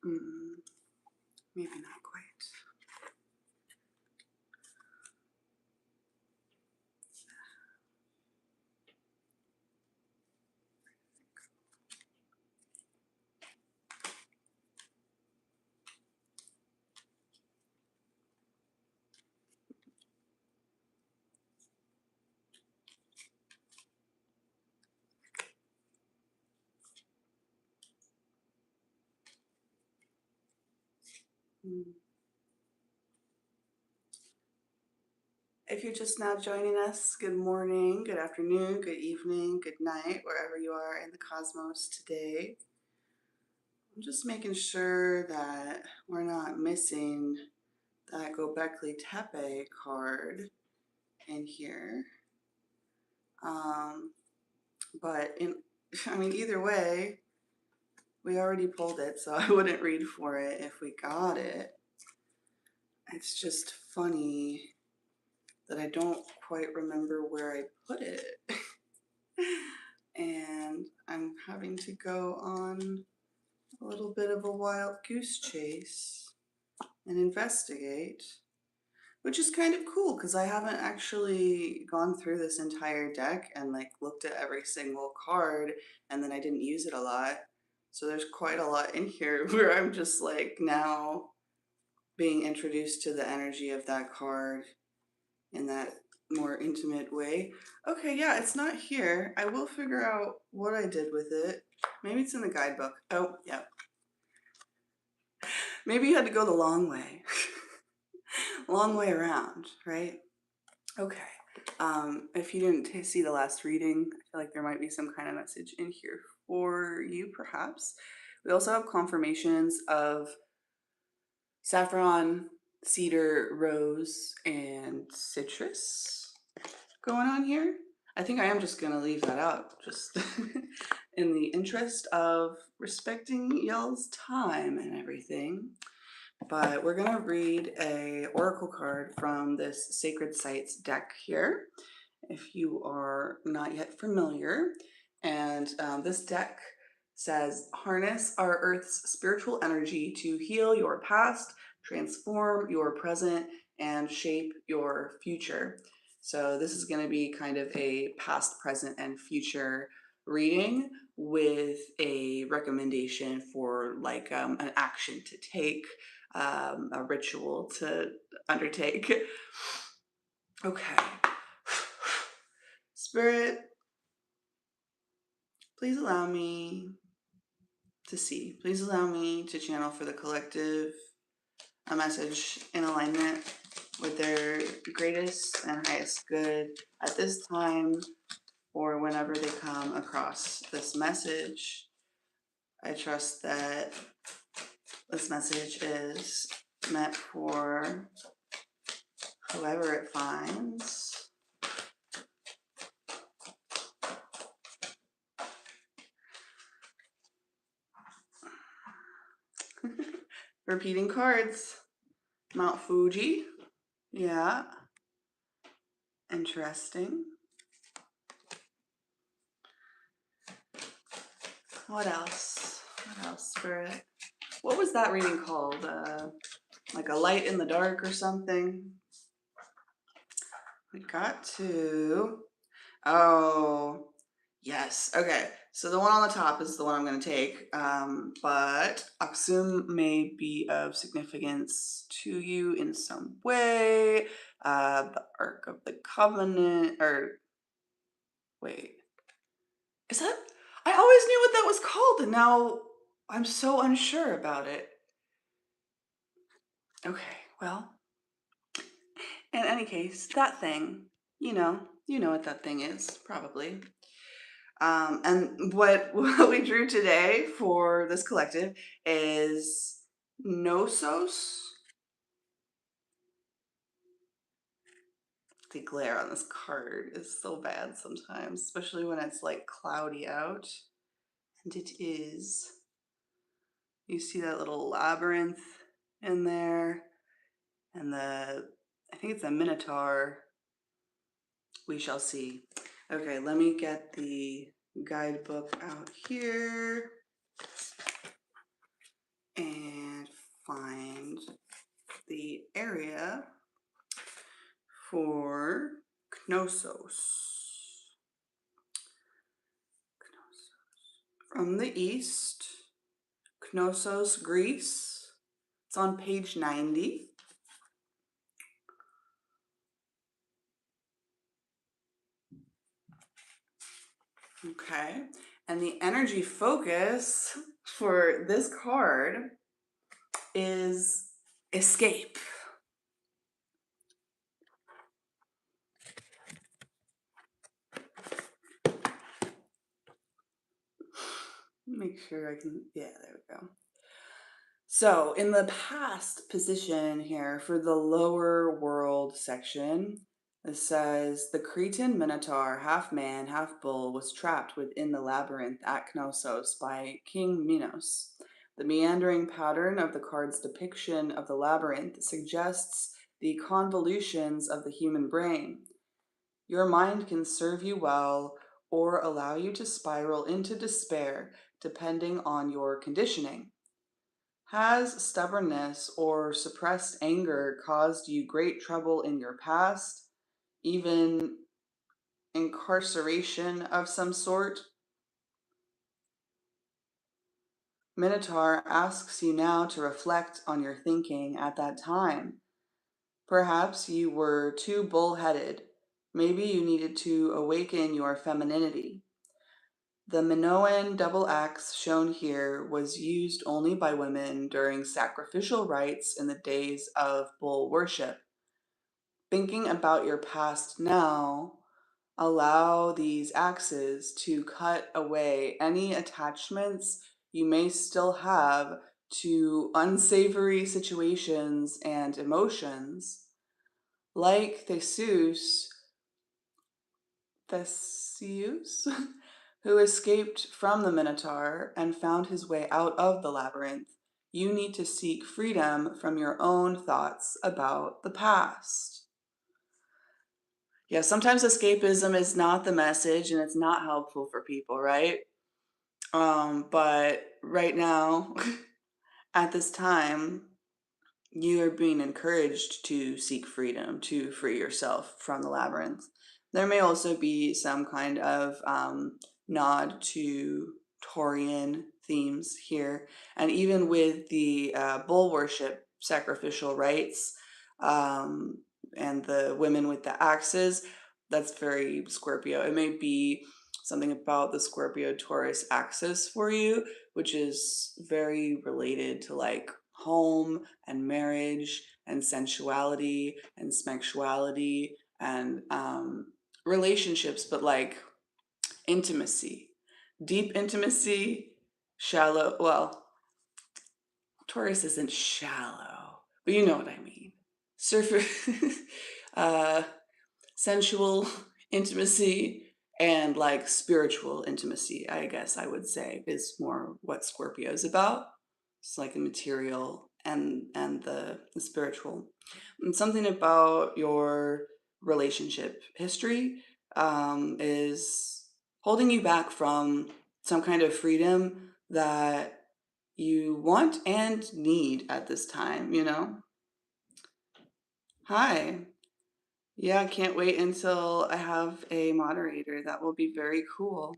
Maybe not quite. If you're just now joining us, good morning, good afternoon, good evening, good night, wherever you are in the cosmos today. I'm just making sure that we're not missing that Gobekli Tepe card in here. But I mean, either way, we already pulled it, so I wouldn't read for it if we got it. It's just funny that I don't quite remember where I put it. And I'm having to go on a little bit of a wild goose chase and investigate, which is kind of cool because I haven't actually gone through this entire deck and like looked at every single card, and then I didn't use it a lot. So there's quite a lot in here where I'm just like now being introduced to the energy of that card in that more intimate way. Okay, yeah, it's not here. I will figure out what I did with it. Maybe it's in the guidebook. Oh, yeah. Maybe you had to go the long way. Long way around, right? Okay. If you didn't see the last reading, I feel like there might be some kind of message in here for you, perhaps. We also have confirmations of saffron, cedar, rose, and citrus going on here. I think I am just going to leave that out, just in the interest of respecting y'all's time and everything. But we're going to read a oracle card from this Sacred Sites deck here, if you are not yet familiar. And this deck says, harness our Earth's spiritual energy to heal your past, transform your present, and shape your future. So this is going to be kind of a past, present, and future reading with a recommendation for like an action to take, a ritual to undertake. Okay. Spirit, please allow me to see. Please allow me to channel for the collective a message in alignment with their greatest and highest good at this time or whenever they come across this message. I trust that this message is meant for whoever it finds. Repeating cards. Mount Fuji. Yeah. Interesting. What else? What else, Spirit? What was that reading called? Like a light in the dark or something? We got to... Oh, yes. Okay. So the one on the top is the one I'm going to take. But Aksum may be of significance to you in some way. The Ark of the Covenant, or... Wait. Is that... I always knew what that was called, and now I'm so unsure about it. Okay, well, in any case, that thing, you know what that thing is, probably. And what we drew today for this collective is Knossos. The glare on this card is so bad sometimes, especially when it's like cloudy out. And it is. You see that little labyrinth in there, and I think it's a minotaur. We shall see. Okay, let me get the guidebook out here. And find the area for Knossos. From the east, Knossos, Greece. It's on page 90. Okay, and the energy focus for this card is escape. Make sure I can, yeah, there we go. So in the past position here for the lower world section, it says the Cretan Minotaur, half man, half bull, was trapped within the labyrinth at Knossos by King Minos. The meandering pattern of the card's depiction of the labyrinth suggests the convolutions of the human brain. Your mind can serve you well or allow you to spiral into despair, depending on your conditioning. Has stubbornness or suppressed anger caused you great trouble in your past, even incarceration of some sort? Minotaur asks you now to reflect on your thinking at that time. Perhaps you were too bullheaded. Maybe you needed to awaken your femininity. The Minoan double axe shown here was used only by women during sacrificial rites in the days of bull worship. Thinking about your past now, allow these axes to cut away any attachments you may still have to unsavory situations and emotions. Like Theseus, who escaped from the Minotaur and found his way out of the labyrinth, you need to seek freedom from your own thoughts about the past. Yeah, sometimes escapism is not the message and it's not helpful for people, right? But right now, at this time, you are being encouraged to seek freedom, to free yourself from the labyrinth. There may also be some kind of nod to Taurian themes here. And even with the bull worship sacrificial rites and the women with the axes, that's very Scorpio. It may be something about the Scorpio Taurus axis for you, which is very related to like home and marriage and sensuality and sexuality and relationships, but like intimacy, deep intimacy, shallow. Well, Taurus isn't shallow, but you know what I mean. Surfer, uh, sensual intimacy and like spiritual intimacy, I guess I would say, is more what Scorpio is about. It's like the material and the spiritual. And something about your relationship history is holding you back from some kind of freedom that you want and need at this time, you know? Hi. Yeah, I can't wait until I have a moderator. That will be very cool.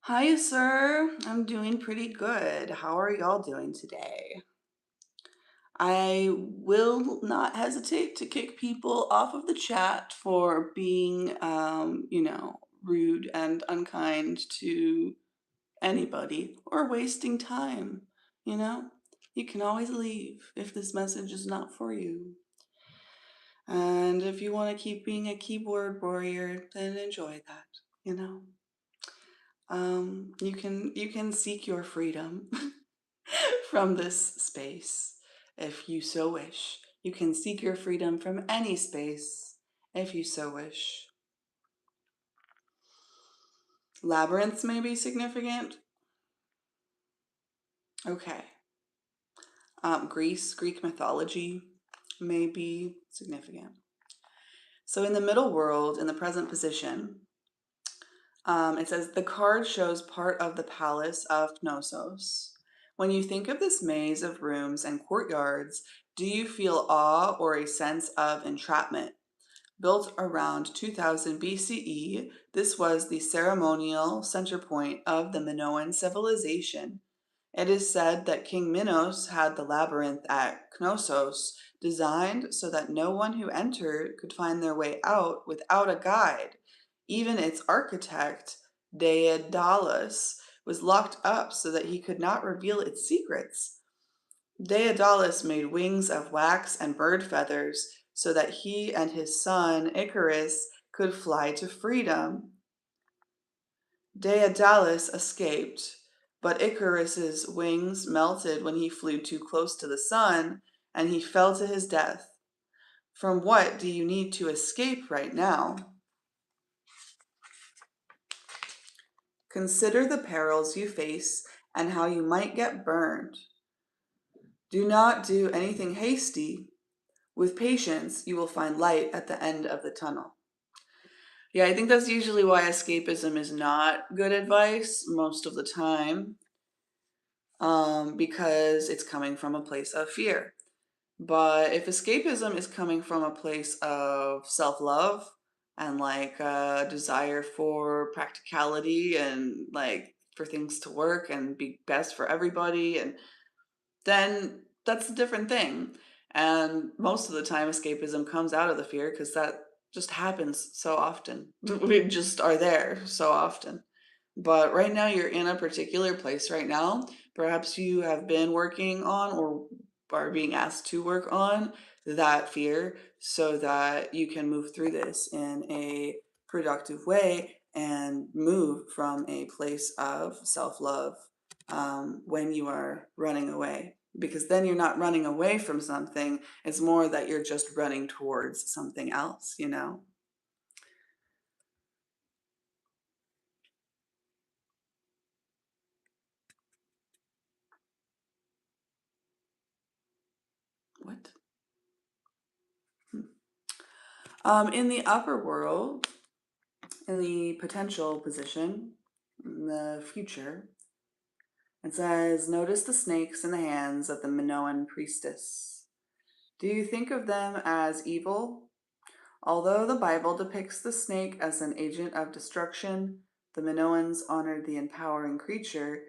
Hi, sir. I'm doing pretty good. How are y'all doing today? I will not hesitate to kick people off of the chat for being, rude and unkind to anybody or wasting time. You know, you can always leave if this message is not for you. And if you want to keep being a keyboard warrior, then enjoy that, you know. You can seek your freedom from this space if you so wish. You can seek your freedom from any space if you so wish. Labyrinths may be significant. Okay. Greek mythology may be significant. So in the middle world, in the present position, it says the card shows part of the palace of Knossos, When you think of this maze of rooms and courtyards, do you feel awe or a sense of entrapment? Built around 2000 BCE, this was the ceremonial center point of the Minoan civilization. It is said that King Minos had the labyrinth at Knossos designed so that no one who entered could find their way out without a guide. Even its architect, Daedalus, was locked up so that he could not reveal its secrets. Daedalus made wings of wax and bird feathers so that he and his son Icarus could fly to freedom. Daedalus escaped, but Icarus's wings melted when he flew too close to the sun, and he fell to his death. From what do you need to escape right now? Consider the perils you face and how you might get burned. Do not do anything hasty. With patience, you will find light at the end of the tunnel. Yeah, I think that's usually why escapism is not good advice most of the time, because it's coming from a place of fear. But if escapism is coming from a place of self-love and like a desire for practicality and like for things to work and be best for everybody, and then that's a different thing. And most of the time, escapism comes out of the fear because that just happens so often. We just are there so often. But right now, you're in a particular place right now. Perhaps you have been working on or are being asked to work on that fear so that you can move through this in a productive way and move from a place of self love when you are running away. Because then you're not running away from something, it's more that you're just running towards something else, you know? What? In the upper world, in the potential position, in the future, it says, notice the snakes in the hands of the Minoan priestess. Do you think of them as evil? Although the Bible depicts the snake as an agent of destruction, the Minoans honored the empowering creature,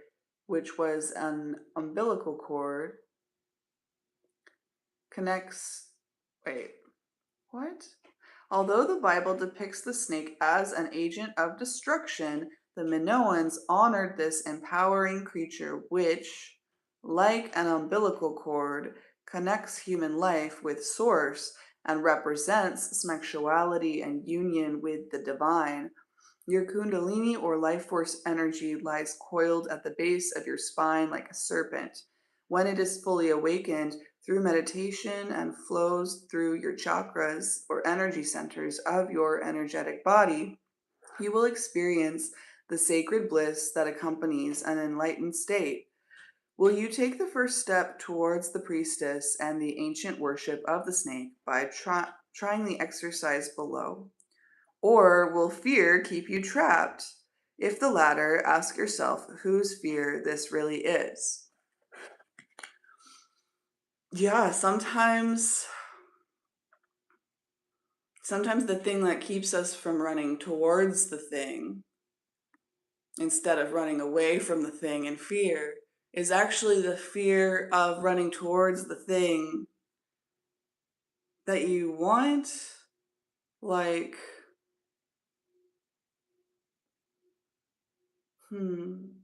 which was an umbilical cord, connects. Wait, what? Although the Bible depicts the snake as an agent of destruction, the Minoans honored this empowering creature, which, like an umbilical cord, connects human life with Source and represents sexuality and union with the divine. Your Kundalini or life force energy lies coiled at the base of your spine like a serpent. When it is fully awakened through meditation and flows through your chakras or energy centers of your energetic body, you will experience the sacred bliss that accompanies an enlightened state. Will you take the first step towards the priestess and the ancient worship of the snake by trying the exercise below? Or will fear keep you trapped? If the latter, ask yourself whose fear this really is. Yeah, sometimes the thing that keeps us from running towards the thing instead of running away from the thing in fear is actually the fear of running towards the thing that you want. Like, and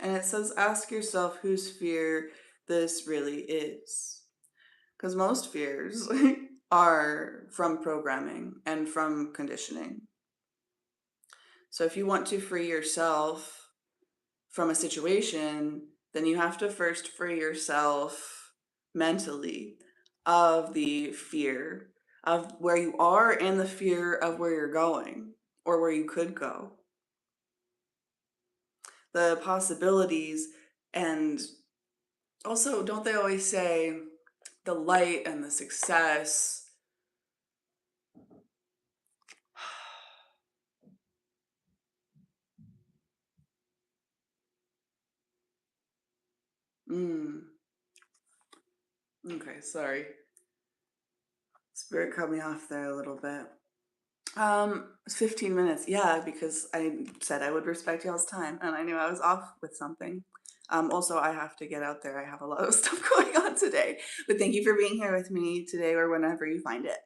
it says ask yourself whose fear this really is. Because most fears are from programming and from conditioning. So if you want to free yourself from a situation, then you have to first free yourself mentally of the fear of where you are and the fear of where you're going or where you could go. The possibilities, and also, don't they always say the light and the success? Mm. Okay, sorry. Spirit cut me off there a little bit. 15 minutes. Yeah, because I said I would respect y'all's time and I knew I was off with something. Also, I have to get out there. I have a lot of stuff going on today. But thank you for being here with me today or whenever you find it.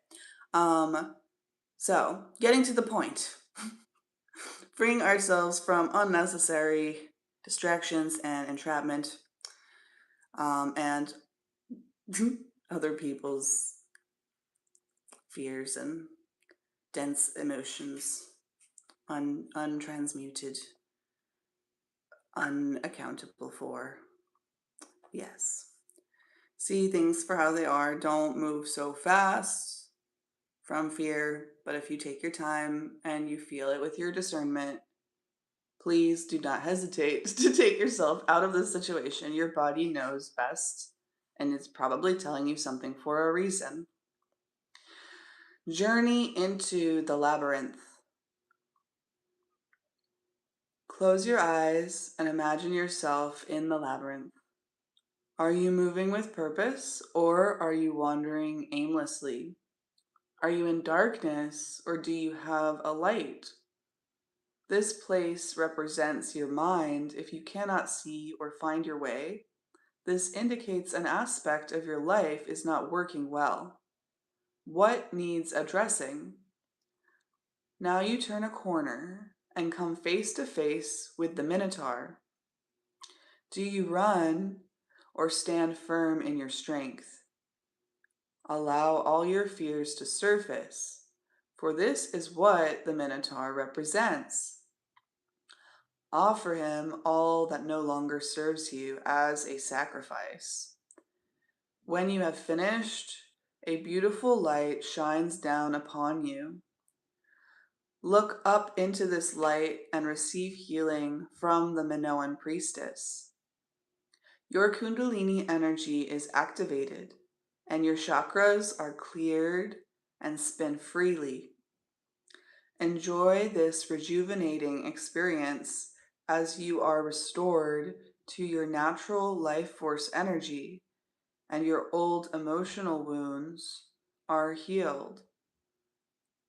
So, getting to the point. Freeing ourselves from unnecessary distractions and entrapment, and other people's fears and dense emotions, untransmuted, unaccountable for. Yes. See things for how they are. Don't move so fast from fear, but if you take your time and you feel it with your discernment, please do not hesitate to take yourself out of the situation. Your body knows best, and it's probably telling you something for a reason. Journey into the labyrinth. Close your eyes and imagine yourself in the labyrinth. Are you moving with purpose or are you wandering aimlessly? Are you in darkness or do you have a light? This place represents your mind. If you cannot see or find your way, this indicates an aspect of your life is not working well. What needs addressing? Now you turn a corner and come face to face with the Minotaur. Do you run or stand firm in your strength? Allow all your fears to surface, for this is what the Minotaur represents. Offer him all that no longer serves you as a sacrifice. When you have finished, a beautiful light shines down upon you. Look up into this light and receive healing from the Minoan priestess. Your Kundalini energy is activated, and your chakras are cleared and spin freely. Enjoy this rejuvenating experience as you are restored to your natural life force energy and your old emotional wounds are healed.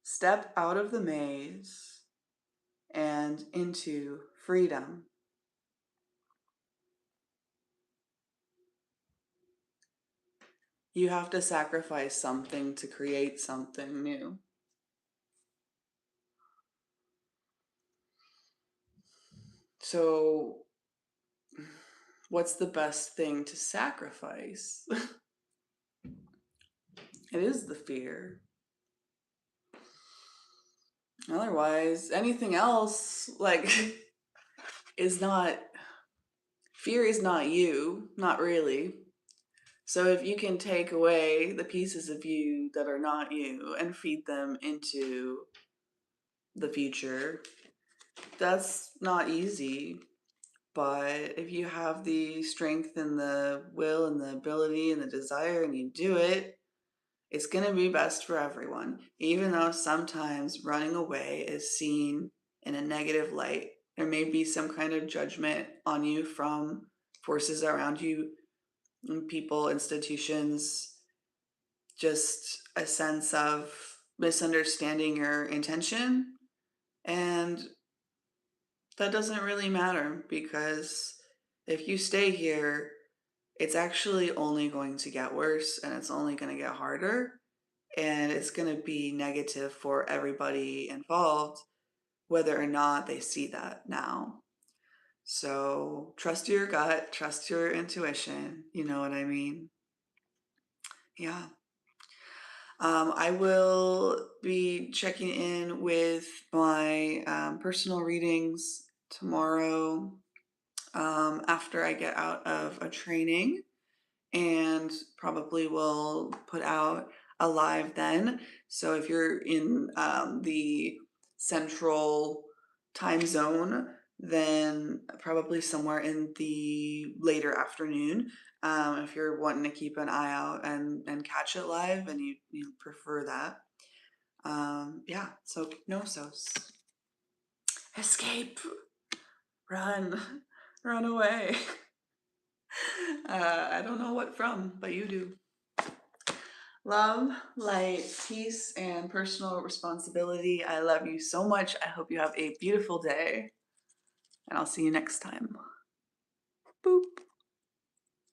Step out of the maze and into freedom. You have to sacrifice something to create something new. So, what's the best thing to sacrifice? It is the fear. Otherwise, anything else, like, is not, fear is not you, not really. So if you can take away the pieces of you that are not you and feed them into the future, that's not easy. But if you have the strength and the will and the ability and the desire and you do it, it's going to be best for everyone. Even though sometimes running away is seen in a negative light, there may be some kind of judgment on you from forces around you, people, institutions, just a sense of misunderstanding your intention. And that doesn't really matter because if you stay here, it's actually only going to get worse and it's only going to get harder and it's going to be negative for everybody involved, whether or not they see that now. So trust your gut, trust your intuition. You know what I mean? Yeah. I will be checking in with my personal readings tomorrow after I get out of a training, and probably will put out a live then. So if you're in the central time zone, then probably somewhere in the later afternoon. If you're wanting to keep an eye out and catch it live and you prefer that. Yeah, so Knossos. Escape! Run! Run away! I don't know what from, but you do. Love, light, peace, and personal responsibility. I love you so much. I hope you have a beautiful day, and I'll see you next time. Boop.